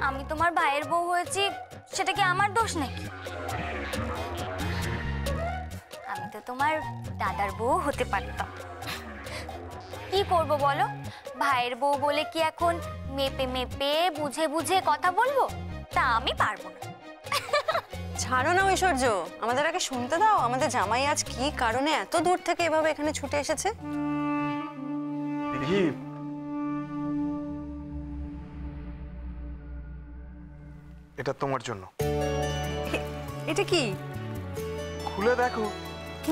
আমি তোমার ভাইয়ের বউ হয়েছি, সেটা কি আমার দোষ নাকি? আমি তো তোমার দাদার বউ হতে পারতাম। কি করব বলো, ভাইয়ের বউ বলে কি এখন মেপে মেপে বুঝে বুঝে কথা বলবো? তা আমি পারবো না। ছাড়ো না ঐশ্বর্য, আমাদের আগে শুনতে দাও। আমাদের জামাই আজ কি কারণে এত দূর থেকে এভাবে এখানে ছুটে এসেছে। দিদি, এটা তোমার জন্য। এটা কি? খুলে দেখো।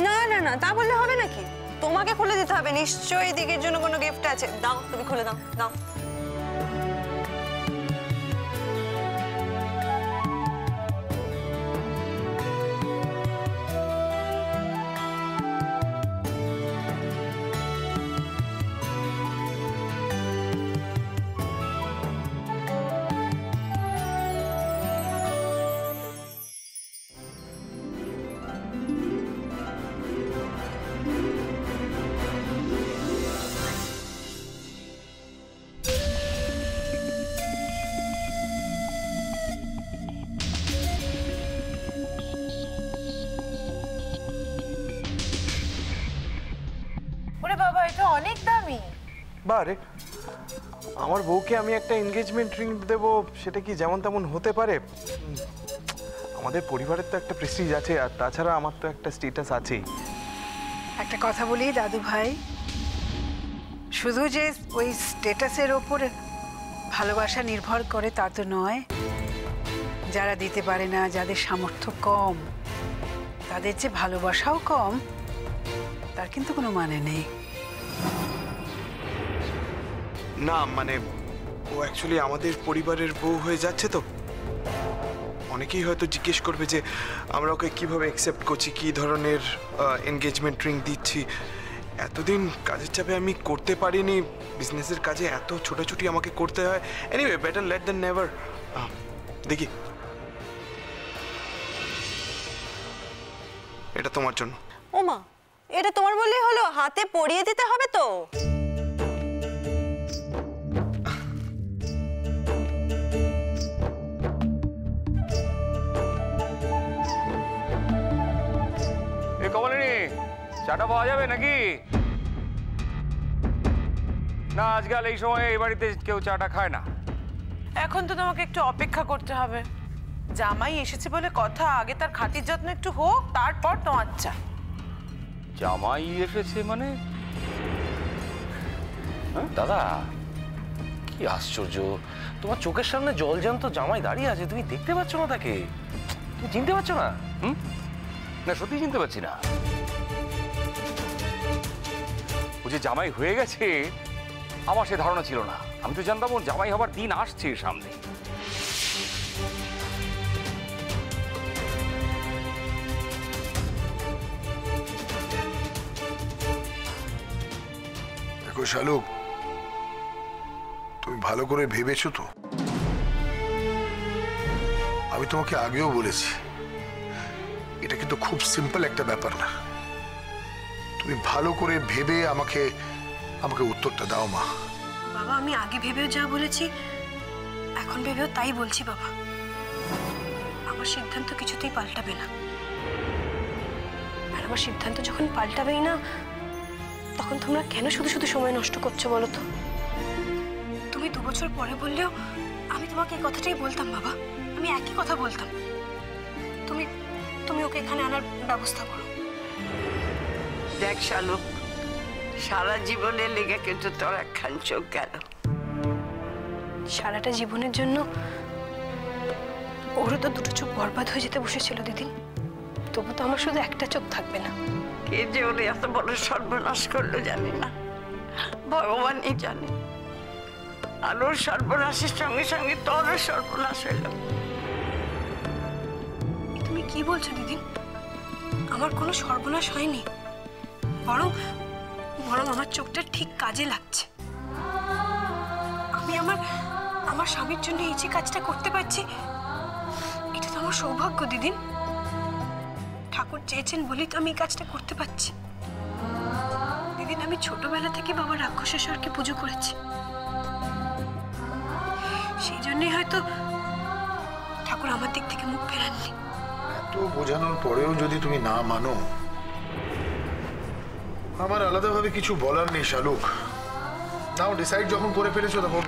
না না না, তা বললে হবে নাকি? তোমাকে খুলে দিতে হবে, নিশ্চয়ই দিদির জন্য কোনো গিফট আছে। দাও, তুমি খুলে দাও, দাও। বাবা, এটা অনেক দামি। বারে, আমার বউকে আমি একটা এনগেজমেন্ট রিং দেব, সেটা কি যেমন তেমন হতে পারে? আমাদের পরিবারের তো একটা প্রেস্টিজ আছে, আর তাছাড়া আমার তো একটা স্ট্যাটাস আছেই। একটা কথা বলি দাদু ভাই, শুধু যে ওই স্ট্যাটাসের ওপর ভালোবাসা নির্ভর করে তা তো নয়। যারা দিতে পারে না, যাদের সামর্থ্য কম, তাদের যে ভালোবাসাও কম, তার কিন্তু কোনো মানে নেই। না মানে, ও অ্যাকচুয়ালি আমাদের পরিবারের বউ হয়ে যাচ্ছে, তো অনেকেই হয়তো জিজ্ঞেস করবে যে আমরা ওকে কিভাবে অ্যাকসেপ্ট করছি, কি ধরনের এনগেজমেন্ট রিং দিচ্ছি। এতদিন কাজের চাপে আমি করতে পারিনি, বিজনেসের কাজে এত ছোটাছুটি আমাকে করতে হয়। Anyway, better late than never. দেখি, এটা তোমার জন্য। ওমা, এটা তোমার বললেই হলো? হাতে পরিয়ে দিতে হবে তো? কমলিনী, চাটা পাওয়া যাবে নাকি? না, আজকাল এই সময় এই বাড়িতে কেউ চাটা খায় না। এখন তো তোমাকে একটু অপেক্ষা করতে হবে। জামাই এসেছে বলে কথা, আগে তার খাতির যত্ন একটু হোক, তারপর তোমার চা। জামাই এসেছে মানে? দাদা, কি আশ্চর্য, তোমার চোখের সামনে জলজ্যান্ত জামাই দাঁড়িয়ে আছে, তুমি দেখতে পাচ্ছ না তাকে? তুমি চিনতে পারছো না? না, সত্যি চিনতে পারছি না। ও যে জামাই হয়ে গেছে, আমার সে ধারণা ছিল না। আমি তো জানতাম ওর জামাই হবার দিন আসছে সামনে। দেখো শালুক, তুমি ভালো করে ভেবেছো তো? আমি তোমাকে আগেও বলেছি, এটা কিন্তু খুব সিম্পল একটা ব্যাপার না। তুমি ভালো করে ভেবে আমাকে উত্তরটা দাও মা। বাবা, আমি আগে ভেবেও যা বলেছি, এখন ভেবেও তাই বলছি বাবা। আমার সিদ্ধান্ত কিছুতেই পাল্টাবে না। আর আমার সিদ্ধান্ত যখন পাল্টাবেই না, তখন তোমরা কেন শুধু শুধু সময় নষ্ট করছো বলো তো? তুমি 2 বছর পরে বললেও আমি তোমাকে এই কথাটাই বলতাম বাবা। আমি একই কথা বলতাম। তুমি ওকে এখানে আনার ব্যবস্থা করো। দেখ শালুক, সারা জীবনে লেগে কিন্তু তোর একখান চোখ গেল। সারাটা জীবনের জন্য ওরও তো 2টো চোখ বরবাদ হয়ে যেতে বসেছিল দিদি। তবু তো আমার শুধু একটা চোখ থাকবে না। কে যে ওর এত বড় সর্বনাশ করলো জানি না, ভগবানই জানে। আর ওর সর্বনাশের সঙ্গে সঙ্গে তোরও সর্বনাশ হইল। তুমি কি বলছো দিদি? আমার কোনো সর্বনাশ হয়নি, বরং আমার চোখটা ঠিক কাজে লাগছে। আমি আমার স্বামীর জন্য এই যে কাজটা করতে পারছি, এটা তো আমার সৌভাগ্য দিদি। ঠাকুর চেয়েছেন বলেই তো আমি এই কাজটা করতে পারছি। দিদিন, আমি ছোটবেলা থেকে বাবা রাক্ষসেশ্বরকে পুজো করেছি। সেই জন্যই হয়তো তারপর আমার দিক থেকে মুখ ফেরাননি। এত বোঝানোর পরেও যদি তুমি না মানো, আমার আলাদাভাবে কিছু বলার নেই শালুক। নাও ডিসাইড যখন করে ফেলেছো তখন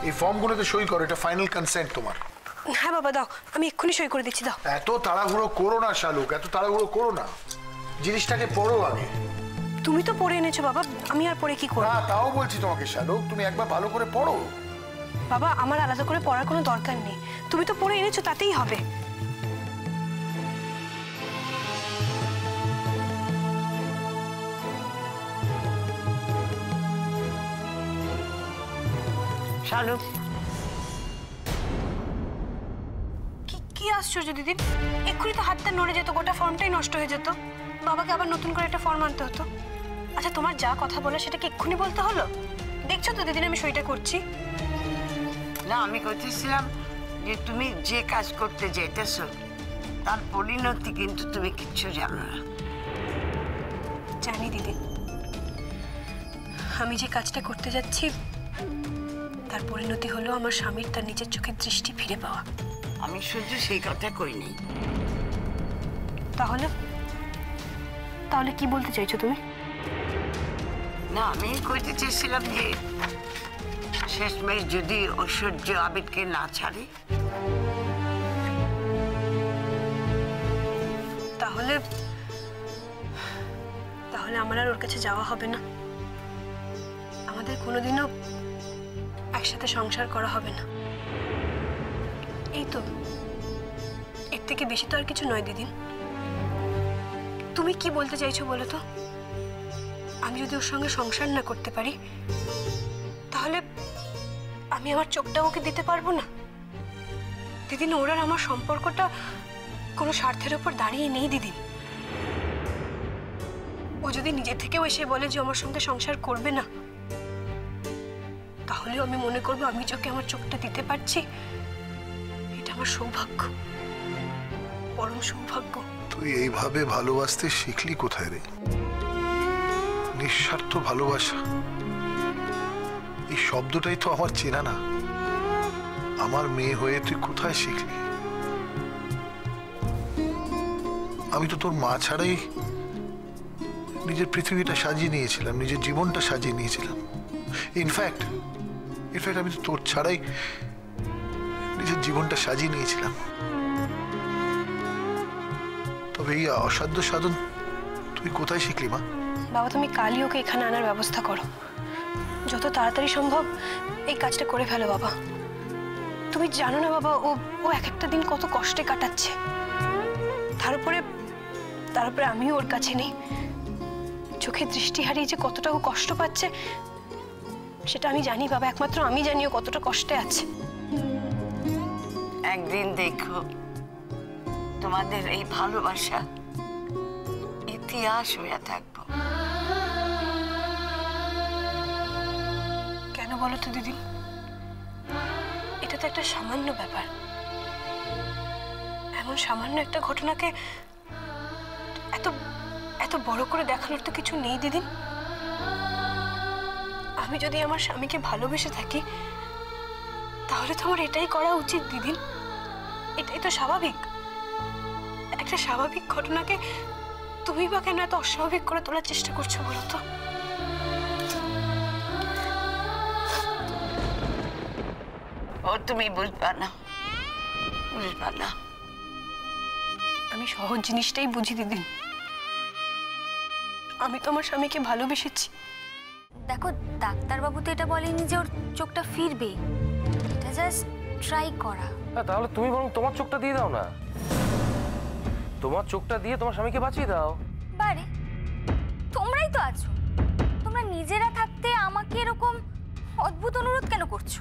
এই ফর্মগুলোতে সই করো, এটা ফাইনাল কনসেন্ট তোমার। হ্যাঁ বাবা দাও, আমি এক্ষুনি সই করে দিচ্ছি, দাও। এত তাড়াহুড়ো করো না শালুক, এত তাড়াহুড়ো করো না, জিনিসটাকে পড়ো আগে। তুমি তো পড়ে এনেছো বাবা, আমি আর পড়ে কি করব? না তাও বলছি তোমাকে শালুক, তুমি একবার ভালো করে পড়ো। বাবা আমার আলাদা করে পড়ার কোনো দরকার নেই, তুমি তো পড়ে এনেছো, তাতেই হবে। শালুক, কি আশ্চর্য দিদি, এক্ষুনি তো হাতটা নড়ে যেত, গোটা ফর্মটাই নষ্ট হয়ে যেত, বাবাকে আবার নতুন করে একটা ফর্ম আনতে হতো। আচ্ছা তোমার যা কথা বলে সেটা কি এক্ষুনি বলতে হলো? দেখছো তো দিদি আমি সইটা করছি। না আমি করতেছিলাম যে তুমি যে কাজ করতে যেতেছো তার পরিণতি কিন্তু তুমি কিচ্ছু জানো না। জানি দিদি, আমি যে কাজটা করতে যাচ্ছি তার পরিণতি হলো আমার স্বামীর তার নিজের চোখের দৃষ্টি ফিরে পাওয়া। আমি শুধু সেই কথা কইনি। তাহলে তাহলে কি বলতে চাইছো তুমি? না আমি কইতে চেয়েছিলাম যে শেষমেশ যদি ঐশ্বর্য আবিদকে না ছাড়ে তাহলে তাহলে আমার আর ওর কাছে যাওয়া হবে না, আমাদের কোনোদিনও একসাথে সংসার করা হবে না। এই তো, এর থেকে বেশি তো আর কিছু নয় দিদি। তুমি কি বলতে চাইছো বলো তো? আমি যদি ওর সঙ্গে সংসার না করতে পারি তাহলে আমি আমার চোখটা ওকে দিতে পারবো না? দিদি ওর আর আমার সম্পর্কটা কোনো স্বার্থের উপর দাঁড়িয়ে নেই দিদি। ও যদি নিজে থেকেও এসে বলে যে আমার সঙ্গে সংসার করবে না, তাহলেও আমি মনে করবো আমি চোখে আমার চোখটা দিতে পারছি, এটা আমার সৌভাগ্য, পরম সৌভাগ্য। তুই এইভাবে ভালোবাসতে শিখলি কোথায় রে? নিঃস্বার্থ ভালোবাসা, এই শব্দটাই তো আমার চেনা না। আমার মেয়ে হয়ে তুই কোথায় শিখলি? আমি তো তোর মা ছাড়াই নিজের পৃথিবীটা সাজিয়ে নিয়েছিলাম, নিজের জীবনটা সাজিয়ে নিয়েছিলাম। ইনফ্যাক্ট আমি তো তোর ছাড়াই নিজের জীবনটা সাজিয়ে নিয়েছিলাম। তবে এই অসাধ্য সাধন তুই কোথায় শিখলি মা? বাবা তুমি কালই ওকে এখানে আনার ব্যবস্থা করো, যত তাড়াতাড়ি সম্ভব এই কাজটা করে ফেলো বাবা। তুমি জানো না বাবা, ও এক একটা দিন কত কষ্টে কাটাচ্ছে, তার উপরে আমিও ওর কাছে নেই। চোখে দৃষ্টি হারিয়ে যে কতটা ও কষ্ট পাচ্ছে সেটা আমি জানি বাবা, একমাত্র আমি জানি ও কতটা কষ্টে আছে। একদিন দেখো তোমাদের এই ভালোবাসা ইতিহাস হয়ে থাকবো। কেন বলো তো দিদি, এটা তো একটা সামান্য ব্যাপার, এমন সামান্য একটা ঘটনাকে এত এত বড় করে দেখানোর তো কিছু নেই দিদি। আমি যদি আমার স্বামীকে ভালোবেসে থাকি তাহলে তো আমার এটাই করা উচিত দিদি, এটাই তো স্বাভাবিক। একটা স্বাভাবিক ঘটনাকে তুমি বা কেন এত অস্বাভাবিক করে তোলার চেষ্টা করছো বলো তো? ও তুমি বুঝবা না। আমি সহজ জিনিসটাই বুঝি দিদি, আমি তো আমার স্বামীকে ভালোবেসেছি। দেখো ডাক্তারবাবু তো এটা বলেনি যে ওর চোখটা ফিরবে, এটা জাস্ট ট্রাই করা। তাহলে তুমি বরং তোমার চোখটা দিয়ে দাও না, তোমার চোখটা দিয়ে তোমার স্বামীকে বাঁচিয়ে দাও। বারে তোমরাই তো আছো, তোমরা নিজেরা থাকতে আমাকে এরকম অদ্ভুত অনুরোধ কেন করছো?